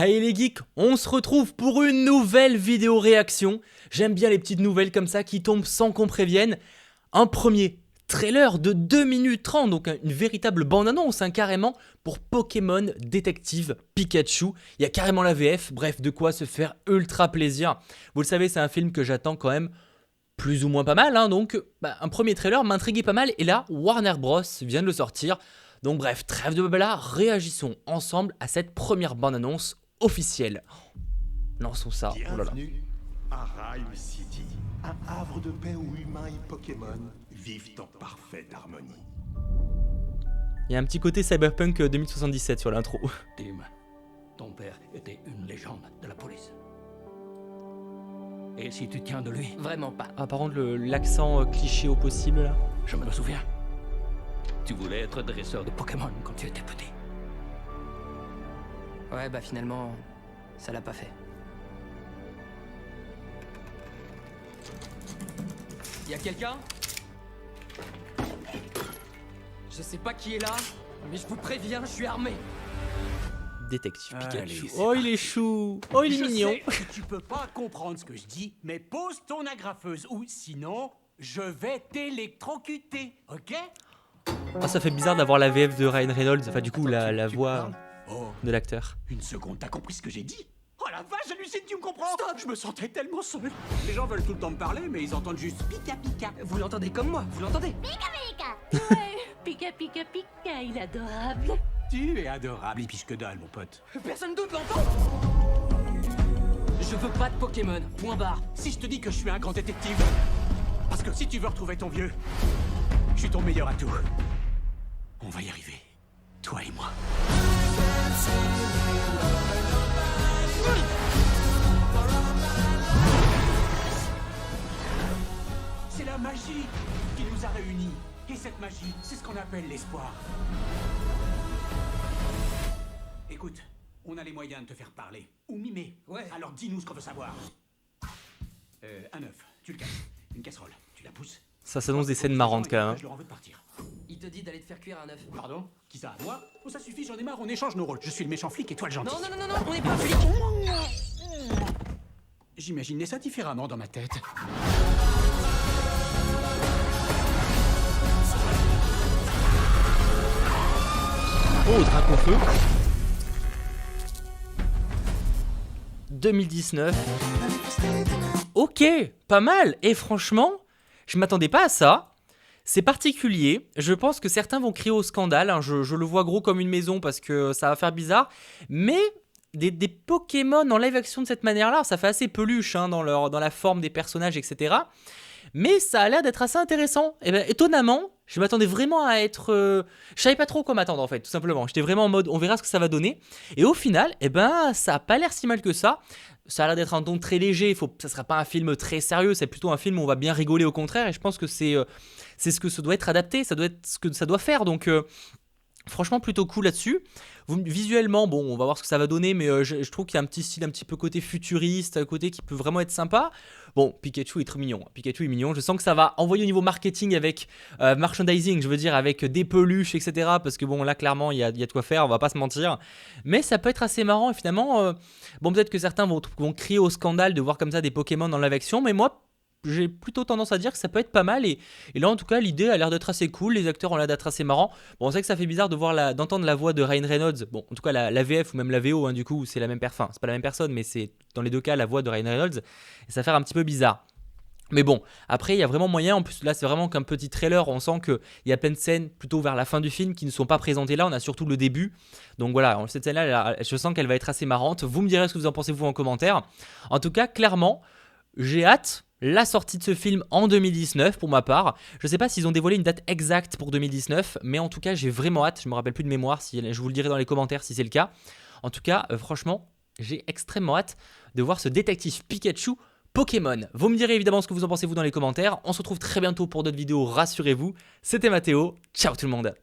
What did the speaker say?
Allez les geeks, on se retrouve pour une nouvelle vidéo réaction. J'aime bien les petites nouvelles comme ça qui tombent sans qu'on prévienne. Un premier trailer de 2 minutes 30, donc une véritable bande-annonce carrément pour Pokémon Détective Pikachu. Il y a carrément la VF, bref, de quoi se faire ultra plaisir. Vous le savez, c'est un film que j'attends quand même plus ou moins pas mal, donc un premier trailer m'intriguait pas mal et là, Warner Bros vient de le sortir. Donc bref, trêve de blabla, réagissons ensemble à cette première bande-annonce officielle. Lançons ça. Bienvenue à Rhyme City, un havre de paix où humains et Pokémon vivent en parfaite harmonie. Il y a un petit côté Cyberpunk 2077 sur l'intro. Tim, ton père était une légende de la police. Et si tu tiens de lui? Vraiment pas. Ah, par contre, l'accent cliché au possible là. Je me souviens. Tu voulais être dresseur de Pokémon quand tu étais petit. Ouais, bah finalement, ça l'a pas fait. Y'a quelqu'un? Je sais pas qui est là, mais je vous préviens, je suis armé. Détective Pikachu. Allez, Oh, il est chou. Oh, il est mignon. Je sais que tu peux pas comprendre ce que je dis, mais pose ton agrafeuse ou sinon, je vais t'électrocuter, ok? Ah, ça fait bizarre d'avoir la VF de Ryan Reynolds, enfin du coup la Tu voix parles? Oh, de l'acteur. une seconde, t'as compris ce que j'ai dit? Oh la vache, j'hallucine, tu me comprends? Stop, je me sentais tellement seul. Les gens veulent tout le temps me parler, mais ils entendent juste pika pika. Vous l'entendez comme moi, vous l'entendez? Ouais, Pika Pika Pika, il est adorable. Tu es adorable, il piche que dalle, mon pote. Personne d'autre l'entend? Je veux pas de Pokémon, point barre. Si je te dis que je suis un grand détective, parce que si tu veux retrouver ton vieux, je suis ton meilleur atout. On va y arriver, toi et moi. C'est la magie qui nous a réunis. Et cette magie, c'est ce qu'on appelle l'espoir. Écoute, on a les moyens de te faire parler. Ou mimer. Ouais. Alors dis-nous ce qu'on veut savoir. Un œuf, tu le casses. Une casserole, tu la pousses. Ça s'annonce des scènes marrantes quand même. Je leur en veux de partir. Il te dit d'aller te faire cuire un œuf. Pardon? Qui ça? Moi? Oh, ça suffit, j'en ai marre, on échange nos rôles. Je suis le méchant flic et toi le gentil. Non, non, non, non, non, on n'est pas flics. J'imaginais ça différemment dans ma tête. Oh, Dracofeu. 2019. Ok, pas mal. Et franchement, je m'attendais pas à ça. C'est particulier. Je pense que certains vont crier au scandale. Je le vois gros comme une maison parce que ça va faire bizarre. Mais des Pokémon en live action de cette manière-là, ça fait assez peluche dans la forme des personnages, etc. Mais ça a l'air d'être assez intéressant. Et ben, étonnamment, je m'attendais vraiment à être... Je savais pas trop quoi m'attendre en fait, tout simplement. J'étais vraiment en mode, on verra ce que ça va donner. Et au final, ça a pas l'air si mal que ça. Ça a l'air d'être un ton très léger. Ça sera pas un film très sérieux. C'est plutôt un film où on va bien rigoler au contraire. Et je pense que c'est ce que ça doit être adapté. Ça doit être ce que ça doit faire. Donc... franchement plutôt cool là-dessus. Visuellement, bon, on va voir ce que ça va donner, mais je trouve qu'il y a un petit style un petit peu côté futuriste, un côté qui peut vraiment être sympa. Bon, Pikachu est très mignon. Pikachu est mignon. Je sens que ça va envoyer au niveau marketing avec merchandising, je veux dire avec des peluches, etc. Parce que bon, là clairement, il y a de quoi faire, on va pas se mentir. Mais ça peut être assez marrant et finalement, bon, peut-être que certains vont crier au scandale de voir comme ça des Pokémon en live action, mais moi, j'ai plutôt tendance à dire que ça peut être pas mal et là en tout cas l'idée a l'air d'être assez cool, les acteurs ont l'air d'être assez marrants. Bon, on sait que ça fait bizarre d'entendre la voix de Ryan Reynolds, bon en tout cas la VF ou même la VO du coup c'est la même c'est pas la même personne mais c'est dans les deux cas la voix de Ryan Reynolds et ça fait un petit peu bizarre. Mais bon, après il y a vraiment moyen, en plus là c'est vraiment qu'un petit trailer, on sent qu'il y a plein de scènes plutôt vers la fin du film qui ne sont pas présentées là, on a surtout le début. Donc voilà, cette scène là, je sens qu'elle va être assez marrante, vous me direz ce que vous en pensez vous en commentaire. En tout cas, clairement, j'ai hâte la sortie de ce film en 2019 pour ma part. Je sais pas s'ils ont dévoilé une date exacte pour 2019, mais en tout cas j'ai vraiment hâte, je me rappelle plus de mémoire, je vous le dirai dans les commentaires si c'est le cas. En tout cas, franchement, j'ai extrêmement hâte de voir ce détective Pikachu Pokémon. Vous me direz évidemment ce que vous en pensez vous dans les commentaires. On se retrouve très bientôt pour d'autres vidéos, rassurez-vous. C'était Mathéo, ciao tout le monde.